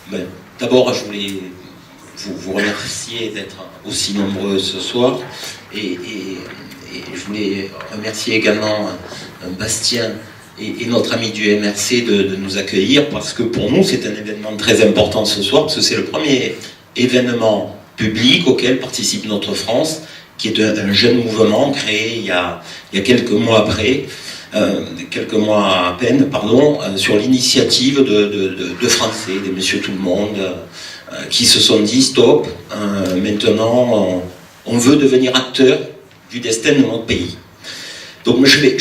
Ben, d'abord, je voulais vous remercier d'être aussi nombreux ce soir et je voulais remercier également Bastien et notre ami du MRC de nous accueillir, parce que pour nous c'est un événement très important ce soir, parce que c'est le premier événement public auquel participe Notre France, qui est un jeune mouvement créé il y a quelques mois à peine, sur l'initiative de Français, des Monsieur Tout-le-Monde, qui se sont dit stop, maintenant on veut devenir acteur du destin de notre pays. Donc je vais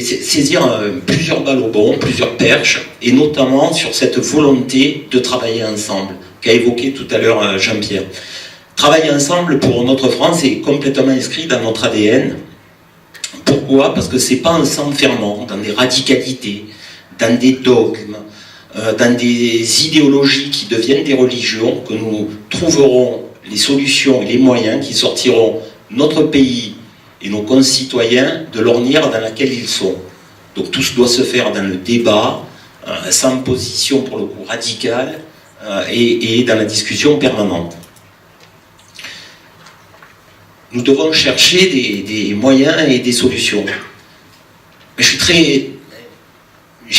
saisir plusieurs balles au bond, plusieurs perches, et notamment sur cette volonté de travailler ensemble, qu'a évoqué tout à l'heure Jean-Pierre. Travailler ensemble pour Notre France est complètement inscrit dans notre ADN. Pourquoi ? Parce que c'est pas en s'enfermant dans des radicalités, dans des dogmes, dans des idéologies qui deviennent des religions que nous trouverons les solutions et les moyens qui sortiront notre pays et nos concitoyens de l'ornière dans laquelle ils sont. Donc tout doit se faire dans le débat, sans position pour le coup radicale, et dans la discussion permanente. Nous devons chercher des moyens et des solutions. J'ai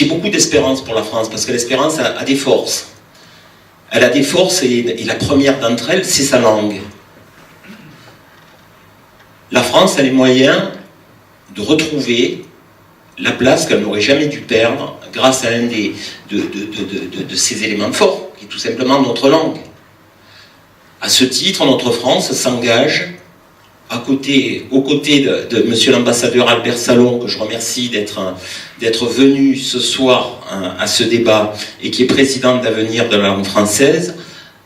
beaucoup d'espérance pour la France, parce que l'espérance a des forces. Elle a des forces, et la première d'entre elles, c'est sa langue. La France a les moyens de retrouver la place qu'elle n'aurait jamais dû perdre grâce à un de ses éléments forts, qui est tout simplement notre langue. À ce titre, Notre France s'engage aux côtés de monsieur l'ambassadeur Albert Salon, que je remercie d'être venu ce soir à ce débat, et qui est président d'Avenir de la langue française,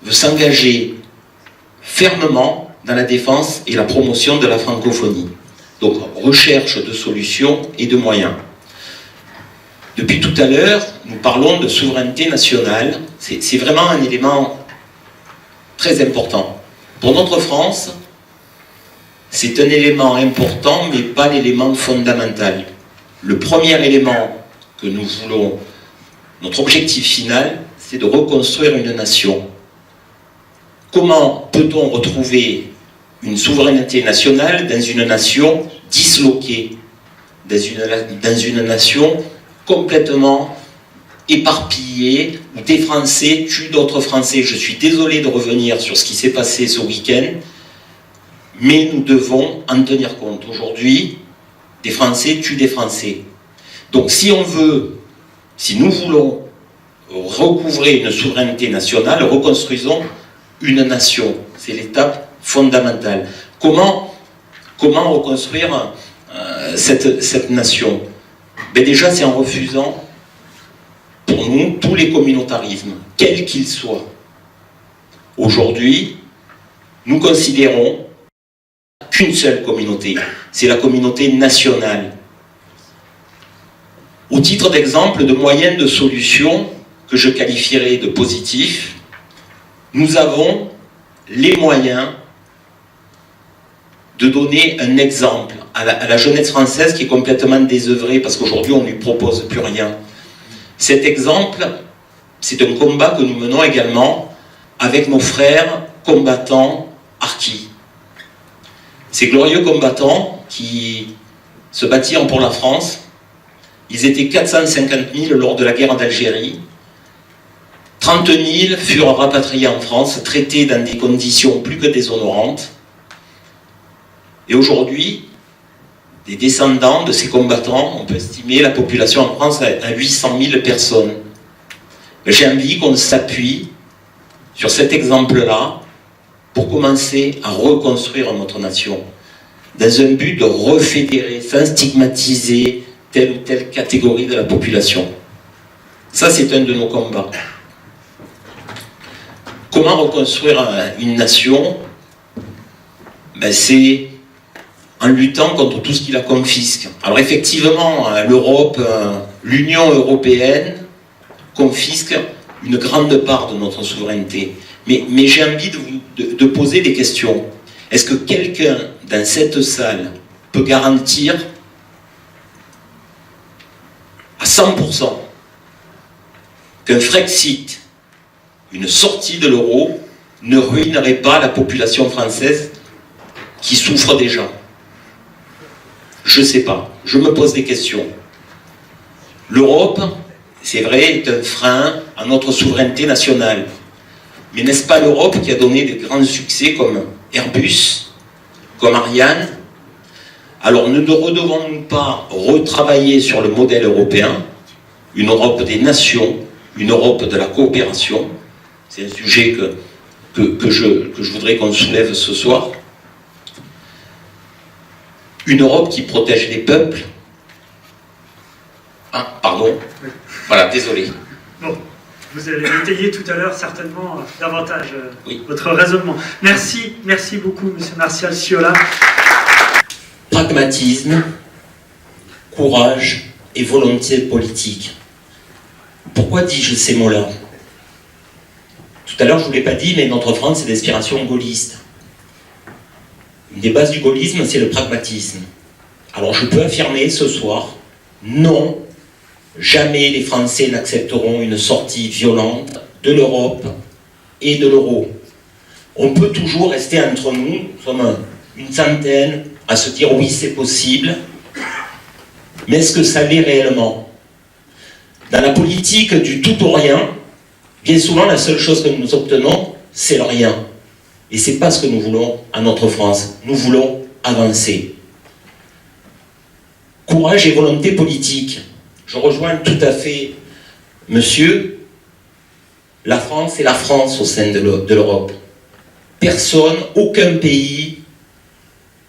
veut s'engager fermement dans la défense et la promotion de la francophonie. Donc, recherche de solutions et de moyens. Depuis tout à l'heure, nous parlons de souveraineté nationale. C'est vraiment un élément très important. Pour notre France, c'est un élément important, mais pas l'élément fondamental. Le premier élément que nous voulons, notre objectif final, c'est de reconstruire une nation. Comment peut-on retrouver une souveraineté nationale dans une nation disloquée, dans une nation complètement éparpillée, où des Français tuent d'autres Français? Je suis désolé de revenir sur ce qui s'est passé ce week-end, mais nous devons en tenir compte. Aujourd'hui, des Français tuent des Français. Donc si nous voulons recouvrer une souveraineté nationale, reconstruisons une nation. C'est l'étape fondamentale. Comment reconstruire cette nation? Déjà, c'est en refusant, pour nous, tous les communautarismes, quels qu'ils soient. Aujourd'hui, nous considérons qu'une seule communauté, c'est la communauté nationale. Au titre d'exemple de moyens de solution que je qualifierais de positifs, nous avons les moyens de donner un exemple à la jeunesse française qui est complètement désœuvrée, parce qu'aujourd'hui on ne lui propose plus rien. Cet exemple, c'est un combat que nous menons également avec nos frères combattants harkis. Ces glorieux combattants qui se battirent pour la France, ils étaient 450 000 lors de la guerre d'Algérie. 30 000 furent rapatriés en France, traités dans des conditions plus que déshonorantes. Et aujourd'hui, des descendants de ces combattants, on peut estimer la population en France à 800 000 personnes. J'ai envie qu'on s'appuie sur cet exemple-là pour commencer à reconstruire notre nation, dans un but de refédérer, sans stigmatiser telle ou telle catégorie de la population. Ça, c'est un de nos combats. Comment reconstruire une nation? C'est en luttant contre tout ce qui la confisque. Alors effectivement, l'Europe, l'Union européenne confisque une grande part de notre souveraineté. Mais j'ai envie de poser des questions. Est-ce que quelqu'un dans cette salle peut garantir à 100% qu'un Frexit une sortie de l'euro ne ruinerait pas la population française qui souffre déjà? Je ne sais pas, je me pose des questions. L'Europe, c'est vrai, est un frein à notre souveraineté nationale. Mais n'est-ce pas l'Europe qui a donné des grands succès comme Airbus, comme Ariane? Alors ne redevons-nous pas retravailler sur le modèle européen, une Europe des nations, une Europe de la coopération? C'est un sujet que je voudrais qu'on soulève ce soir. Une Europe qui protège les peuples. Ah, pardon. Voilà, désolé. Bon, vous allez détailler tout à l'heure certainement davantage oui. Votre raisonnement. Merci beaucoup, Monsieur Martial Siola. Pragmatisme, courage et volonté politique. Pourquoi dis-je ces mots-là? Tout à l'heure, je ne vous l'ai pas dit, mais notre France est d'inspiration gaulliste. Une des bases du gaullisme, c'est le pragmatisme. Alors je peux affirmer ce soir, non, jamais les Français n'accepteront une sortie violente de l'Europe et de l'euro. On peut toujours rester entre nous, nous sommes une centaine, à se dire oui, c'est possible, mais est-ce que ça l'est réellement? Dans la politique du tout ou rien, bien souvent la seule chose que nous obtenons, c'est le rien. Et ce n'est pas ce que nous voulons à notre France. Nous voulons avancer. Courage et volonté politique. Je rejoins tout à fait monsieur. La France est la France au sein de l'Europe. Personne, aucun pays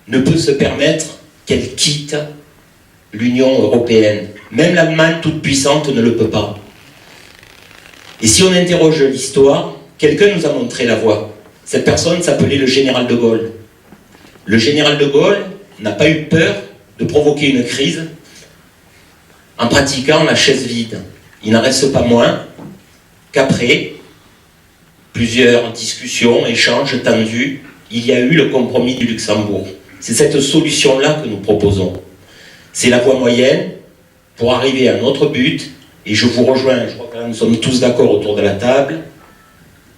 ne peut se permettre qu'elle quitte l'Union européenne. Même l'Allemagne toute puissante ne le peut pas. Et si on interroge l'histoire, quelqu'un nous a montré la voie. Cette personne s'appelait le général de Gaulle. Le général de Gaulle n'a pas eu peur de provoquer une crise en pratiquant la chaise vide. Il n'en reste pas moins qu'après plusieurs discussions, échanges tendus, il y a eu le compromis du Luxembourg. C'est cette solution-là que nous proposons. C'est la voie moyenne pour arriver à notre but, et je vous rejoins, je crois que là nous sommes tous d'accord autour de la table,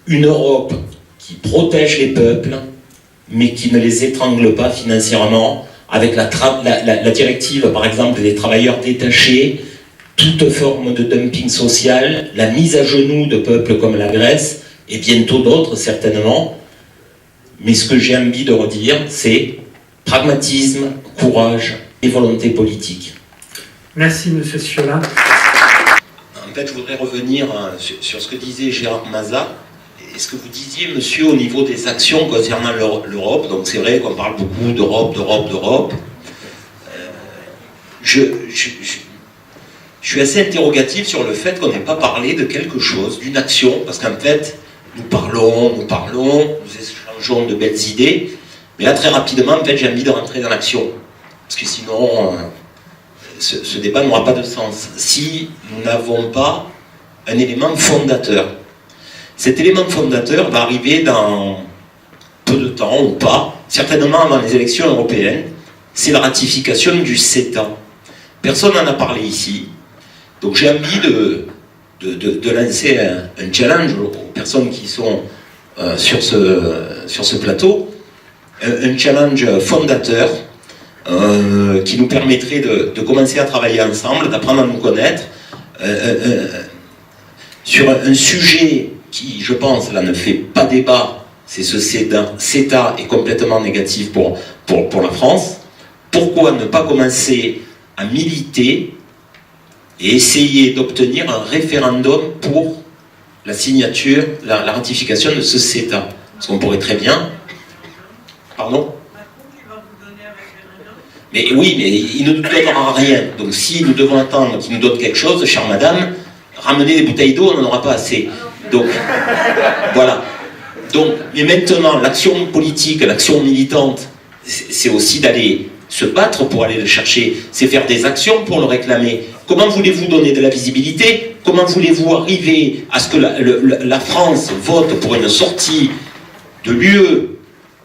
une Europe qui protège les peuples, mais qui ne les étrangle pas financièrement, avec la directive, par exemple, des travailleurs détachés, toute forme de dumping social, la mise à genoux de peuples comme la Grèce, et bientôt d'autres, certainement. Mais ce que j'ai envie de redire, c'est pragmatisme, courage et volonté politique. Merci, Monsieur Siola. En fait, je voudrais revenir sur ce que disait Gérard Maza. Et ce que vous disiez, monsieur, au niveau des actions concernant l'Europe, donc c'est vrai qu'on parle beaucoup d'Europe. Je suis assez interrogatif sur le fait qu'on n'ait pas parlé de quelque chose, d'une action, parce qu'en fait, nous parlons, nous échangeons de belles idées, mais là, très rapidement, en fait, j'ai envie de rentrer dans l'action. Parce que sinon, ce débat n'aura pas de sens. Si nous n'avons pas un élément fondateur. Cet élément fondateur va arriver dans peu de temps ou pas, certainement avant les élections européennes, c'est la ratification du CETA. Personne n'en a parlé ici, donc j'ai envie de lancer un challenge aux personnes qui sont sur ce plateau, un challenge fondateur qui nous permettrait de commencer à travailler ensemble, d'apprendre à nous connaître, sur un sujet qui, je pense, là, ne fait pas débat, c'est ce CETA est complètement négatif pour la France. Pourquoi ne pas commencer à militer et essayer d'obtenir un référendum pour la signature, la ratification de ce CETA? Parce qu'on pourrait très bien... Pardon? Mais oui, mais il ne nous donnera rien. Donc si nous devons attendre qu'il nous donne quelque chose, chère madame, ramener des bouteilles d'eau, on n'en aura pas assez. Donc, voilà. Donc, mais maintenant, l'action politique, l'action militante, c'est aussi d'aller se battre pour aller le chercher. C'est faire des actions pour le réclamer. Comment voulez-vous donner de la visibilité? Comment voulez-vous arriver à ce que la France vote pour une sortie de l'UE,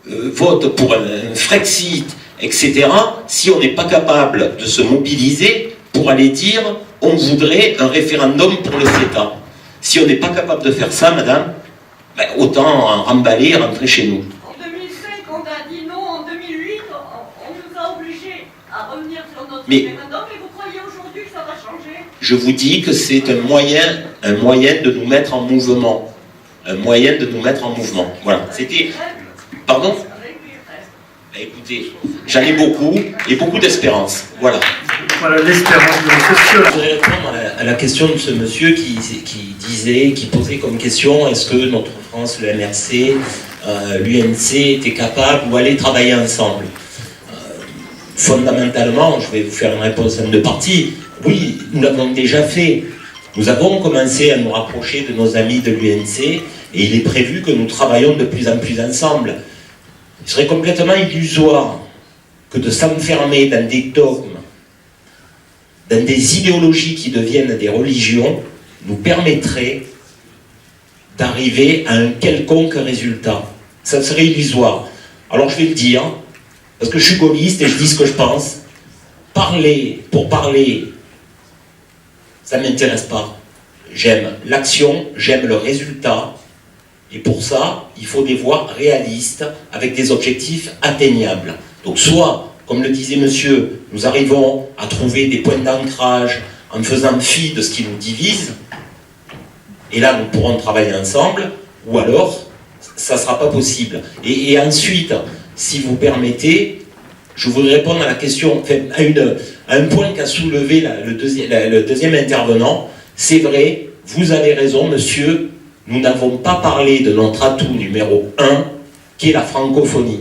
vote pour un Frexit, etc., si on n'est pas capable de se mobiliser pour aller dire on voudrait un référendum pour le CETA? Si on n'est pas capable de faire ça, madame, ben, autant en remballer et rentrer chez nous. En 2005, on a dit non. En 2008, on nous a obligés à revenir sur notre référendum. Et vous croyez aujourd'hui que ça va changer? Je vous dis que c'est un moyen de nous mettre en mouvement. Un moyen de nous mettre en mouvement. Voilà. C'était... Pardon? Ben, écoutez, j'en ai beaucoup, et beaucoup d'espérance. Voilà. Voilà l'espérance de M. Je voudrais répondre à la question de ce monsieur qui posait comme question, est-ce que notre France, le MRC, l'UNC étaient capables ou allaient travailler ensemble? Fondamentalement, je vais vous faire une réponse en deux parties. Oui, nous l'avons déjà fait. Nous avons commencé à nous rapprocher de nos amis de l'UNC et il est prévu que nous travaillons de plus en plus ensemble. Il serait complètement illusoire que de s'enfermer dans des dogmes, dans des idéologies qui deviennent des religions, nous permettrait d'arriver à un quelconque résultat. Ça serait illusoire. Alors je vais le dire, parce que je suis gaulliste et je dis ce que je pense. Parler pour parler, ça ne m'intéresse pas. J'aime l'action, j'aime le résultat. Et pour ça, il faut des voies réalistes, avec des objectifs atteignables. Donc soit, comme le disait monsieur, nous arrivons à trouver des points d'ancrage en faisant fi de ce qui nous divise, et là nous pourrons travailler ensemble, ou alors, ça ne sera pas possible. Et ensuite, si vous permettez, je voudrais répondre à la question, à un point qu'a soulevé le deuxième intervenant. C'est vrai, vous avez raison, monsieur, nous n'avons pas parlé de notre atout numéro 1, qui est la francophonie.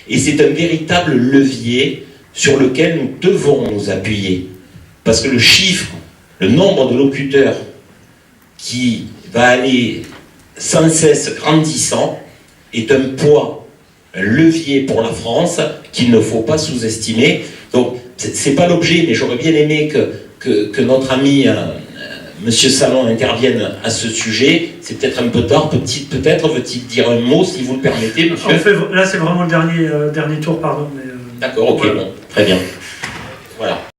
Et c'est un véritable levier sur lequel nous devons nous appuyer. Parce que le chiffre, le nombre de locuteurs qui va aller sans cesse grandissant est un poids, un levier pour la France qu'il ne faut pas sous-estimer. Donc, c'est pas l'objet, mais j'aurais bien aimé que notre ami Monsieur Salon intervienne à ce sujet. C'est peut-être un peu tard, peut-être veut-il dire un mot, si vous le permettez, monsieur. Là, c'est vraiment le dernier tour, pardon. D'accord, ok, voilà. bon, très bien. Voilà.